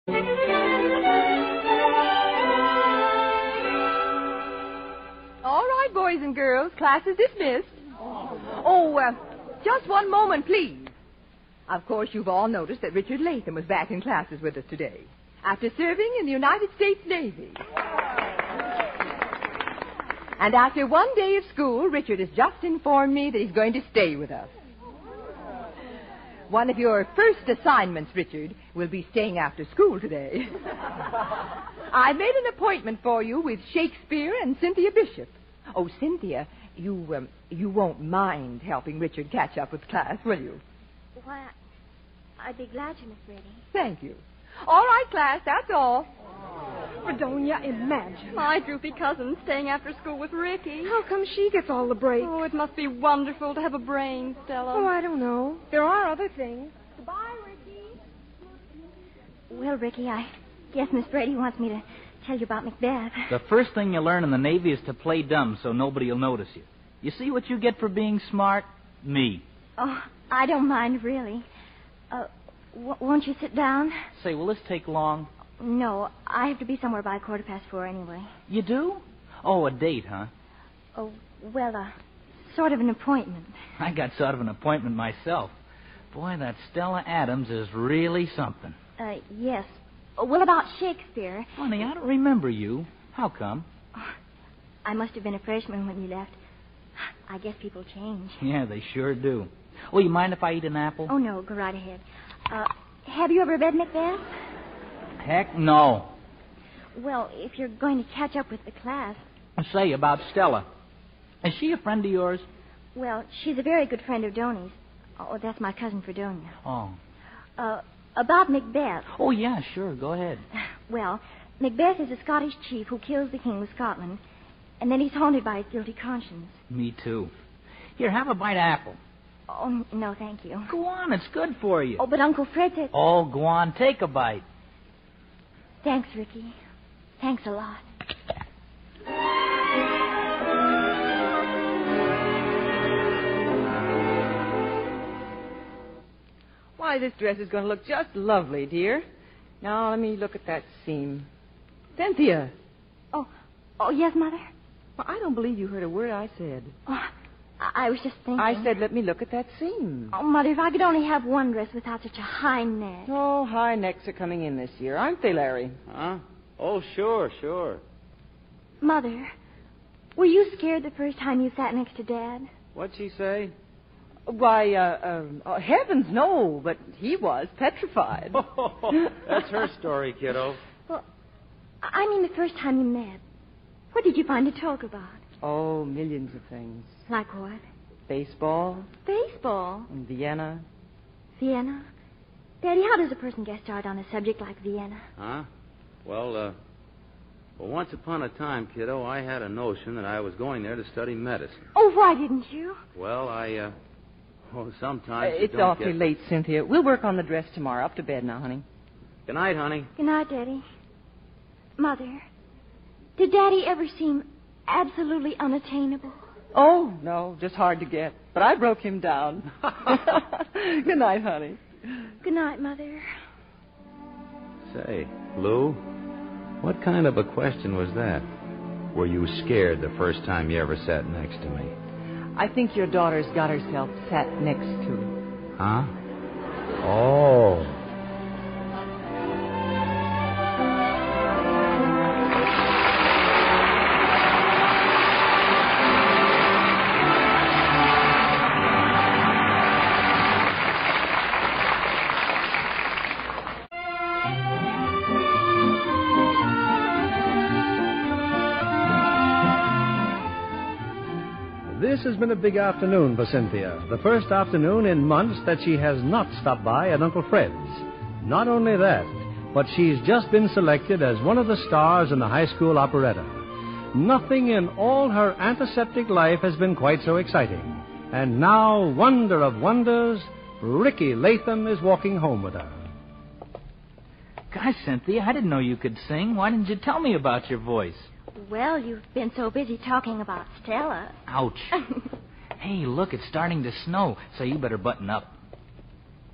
All right, boys and girls, class is dismissed. Just one moment, please. Of course, you've all noticed that Richard Latham was back in classes with us today, after serving in the United States Navy. And after one day of school, Richard has just informed me that he's going to stay with us. One of your first assignments, Richard, will be staying after school today. I made an appointment for you with Shakespeare and Cynthia Bishop. Oh, Cynthia, you won't mind helping Richard catch up with class, will you? Why, I'd be glad to, Miss Brady. Thank you. All right, class, that's all. Fredonia, imagine. My droopy cousin staying after school with Ricky. How come she gets all the breaks? Oh, it must be wonderful to have a brain, Stella. Oh, I don't know. There are other things. Goodbye, Ricky. Well, Ricky, I guess Miss Brady wants me to tell you about Macbeth. The first thing you learn in the Navy is to play dumb so nobody will notice you. You see what you get for being smart? Me. Oh, I don't mind, really. Won't you sit down? Say, will this take long? No, I have to be somewhere by 4:15 anyway. You do? Oh, a date, huh? Oh, well, sort of an appointment. I got sort of an appointment myself. Boy, that Stella Adams is really something. Yes. Well, about Shakespeare. Funny, I don't remember you. How come? I must have been a freshman when you left. I guess people change. Yeah, they sure do. Oh, you mind if I eat an apple? Oh, no, go right ahead. Have you ever read Macbeth? Heck, no. Well, if you're going to catch up with the class... Say, about Stella. Is she a friend of yours? Well, she's a very good friend of Donny's. Oh, that's my cousin Fredonia. Oh. About Macbeth. Oh, yeah, sure. Go ahead. Well, Macbeth is a Scottish chief who kills the king of Scotland, and then he's haunted by his guilty conscience. Me too. Here, have a bite of apple. Oh, no, thank you. Go on, it's good for you. Oh, but Uncle Fred said... Oh, go on, take a bite. Thanks, Ricky. Thanks a lot. Why, this dress is going to look just lovely, dear. Now, let me look at that seam. Cynthia. Oh, yes, Mother? Well, I don't believe you heard a word I said. Oh, I was just thinking... I said, let me look at that seam. Oh, Mother, if I could only have one dress without such a high neck. Oh, high necks are coming in this year, aren't they, Larry? Huh? Oh, sure. Mother, were you scared the first time you sat next to Dad? What'd she say? Why, heavens, no, but he was petrified. That's her story, kiddo. Well, I mean the first time you met. What did you find to talk about? Oh, millions of things. Like what? Baseball. Baseball? And Vienna. Vienna? Daddy, how does a person get started on a subject like Vienna? Huh? Well, once upon a time, kiddo, I had a notion that I was going there to study medicine. Oh, why didn't you? Well, sometimes It's awfully late, Cynthia. We'll work on the dress tomorrow. Up to bed now, honey. Good night, honey. Good night, Daddy. Mother, did Daddy ever seem absolutely unattainable? Oh, no, just hard to get. But I broke him down. Good night, honey. Good night, Mother. Say, Lou, what kind of a question was that? Were you scared the first time you ever sat next to me? I think your daughter's got herself sat next to. Huh? Oh. This has been a big afternoon for Cynthia. The first afternoon in months that she has not stopped by at Uncle Fred's. Not only that, but she's just been selected as one of the stars in the high school operetta. Nothing in all her antiseptic life has been quite so exciting. And now, wonder of wonders, Ricky Latham is walking home with her. Gosh, Cynthia, I didn't know you could sing. Why didn't you tell me about your voice? Well, you've been so busy talking about Stella. Ouch. Hey, look, it's starting to snow, so you better button up.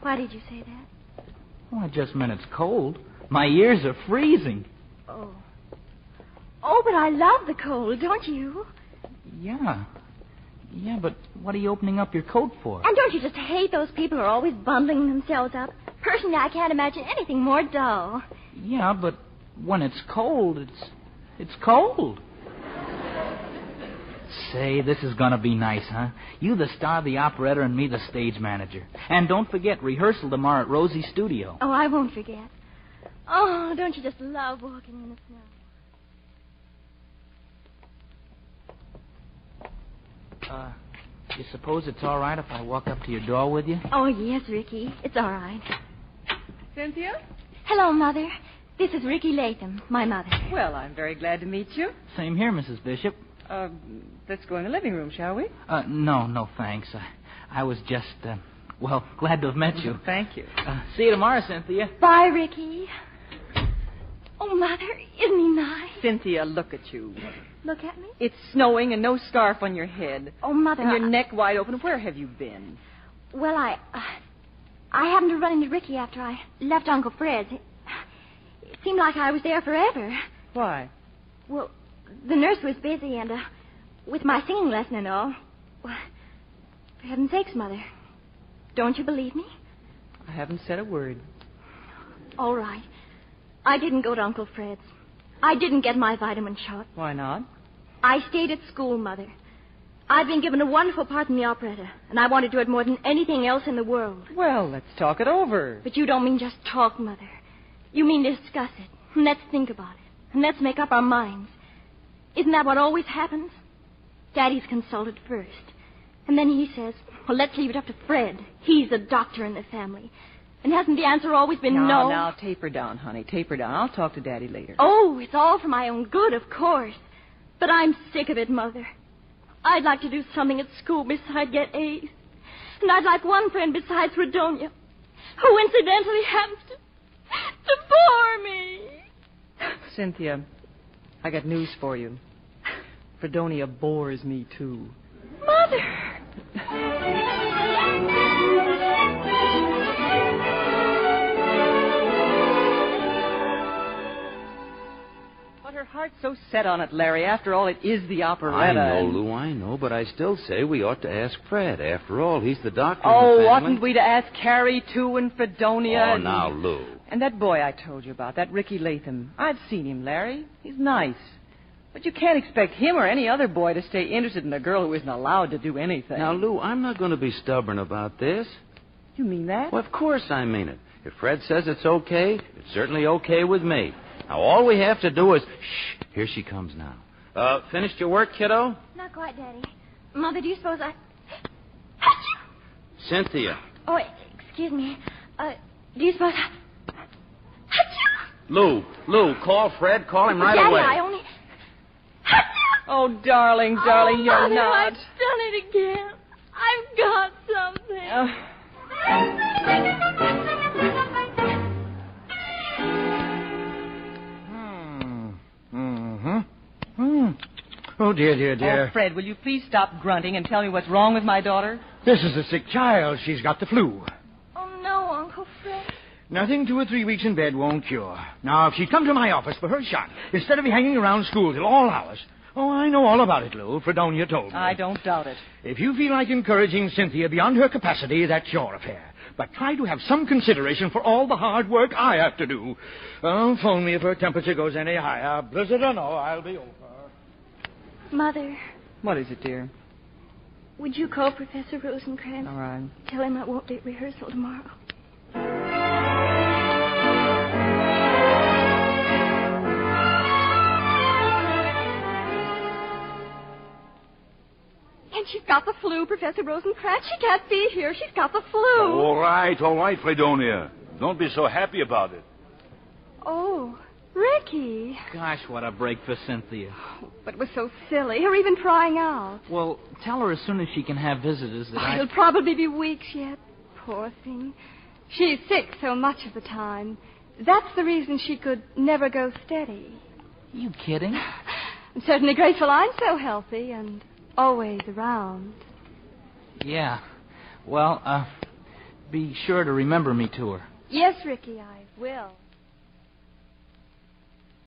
Why did you say that? Well, I just meant it's cold. My ears are freezing. Oh. Oh, but I love the cold, don't you? Yeah. Yeah, but what are you opening up your coat for? And don't you just hate those people who are always bundling themselves up? Personally, I can't imagine anything more dull. Yeah, but when it's cold, it's cold. Say, this is gonna be nice, huh? You the star of the operetta and me the stage manager. And don't forget, rehearsal tomorrow at Rosie's studio. Oh, I won't forget. Oh, don't you just love walking in the snow? You suppose it's all right if I walk up to your door with you? Oh, yes, Ricky. It's all right. Cynthia? Hello, Mother. This is Ricky Latham, my mother. Well, I'm very glad to meet you. Same here, Mrs. Bishop. Let's go in the living room, shall we? No, thanks. I was just, glad to have met you. Thank you. See you tomorrow, Cynthia. Bye, Ricky. Oh, Mother, isn't he nice? Cynthia, look at you. Look at me. It's snowing and no scarf on your head. Oh, Mother. And your neck wide open. Where have you been? Well, I happened to run into Ricky after I left Uncle Fred's. It seemed like I was there forever. Why? Well, the nurse was busy and, with my singing lesson and all. Well, for heaven's sakes, Mother. Don't you believe me? I haven't said a word. All right. I didn't go to Uncle Fred's. I didn't get my vitamin shot. Why not? I stayed at school, Mother. I'd been given a wonderful part in the operetta, and I want to do it more than anything else in the world. Well, let's talk it over. But you don't mean just talk, Mother. You mean discuss it, and let's think about it, and let's make up our minds. Isn't that what always happens? Daddy's consulted first, and then he says, well, let's leave it up to Fred. He's the doctor in the family. And hasn't the answer always been no? Now, taper down, honey. Taper down. I'll talk to Daddy later. Oh, it's all for my own good, of course. But I'm sick of it, Mother. I'd like to do something at school besides get A's. And I'd like one friend besides Fredonia, who incidentally happens to bore me. Cynthia, I got news for you. Fredonia bores me, too. Mother! Her heart's so set on it, Larry. After all, it is the operetta. I know, Lou, I know, but I still say we ought to ask Fred. After all, he's the doctor Oh, in the family. oughtn't we to ask Carrie, too, and Fredonia? Oh, now, Lou. And that boy I told you about, that Ricky Latham. I've seen him, Larry. He's nice. But you can't expect him or any other boy to stay interested in a girl who isn't allowed to do anything. Now, Lou, I'm not going to be stubborn about this. You mean that? Well, of course I mean it. If Fred says it's okay, it's certainly okay with me. Now, all we have to do is... Shh, here she comes now. Finished your work, kiddo? Not quite, Daddy. Mother, do you suppose I... Cynthia. Oh, excuse me. Do you suppose I... Lou, call Fred. Call him right Daddy, away. I only... Oh, darling, you're Mother, not. I've done it again. I've got something. Oh, dear. Oh, Fred, will you please stop grunting and tell me what's wrong with my daughter? This is a sick child. She's got the flu. Oh, no, Uncle Fred. Nothing 2 or 3 weeks in bed won't cure. Now, if she'd come to my office for her shot, instead of hanging around school till all hours... Oh, I know all about it, Lou. Fredonia told me. I don't doubt it. If you feel like encouraging Cynthia beyond her capacity, that's your affair. But try to have some consideration for all the hard work I have to do. Oh, phone me if her temperature goes any higher. Blizzard or no, I'll be over. Mother, What is it, dear? would you call Professor Rosencrantz? All right. Tell him I won't be at rehearsal tomorrow. And she's got the flu, Professor Rosencrantz. She can't be here. She's got the flu. All right, Fredonia. Don't be so happy about it. Oh, Ricky. Gosh, what a break for Cynthia. But it was so silly, her even trying out. Well, tell her as soon as she can have visitors that It'll probably be weeks yet. Poor thing. She's sick so much of the time. That's the reason she could never go steady. You kidding? I'm certainly grateful I'm so healthy and always around. Yeah. Well, be sure to remember me to her. Yes, Ricky, I will.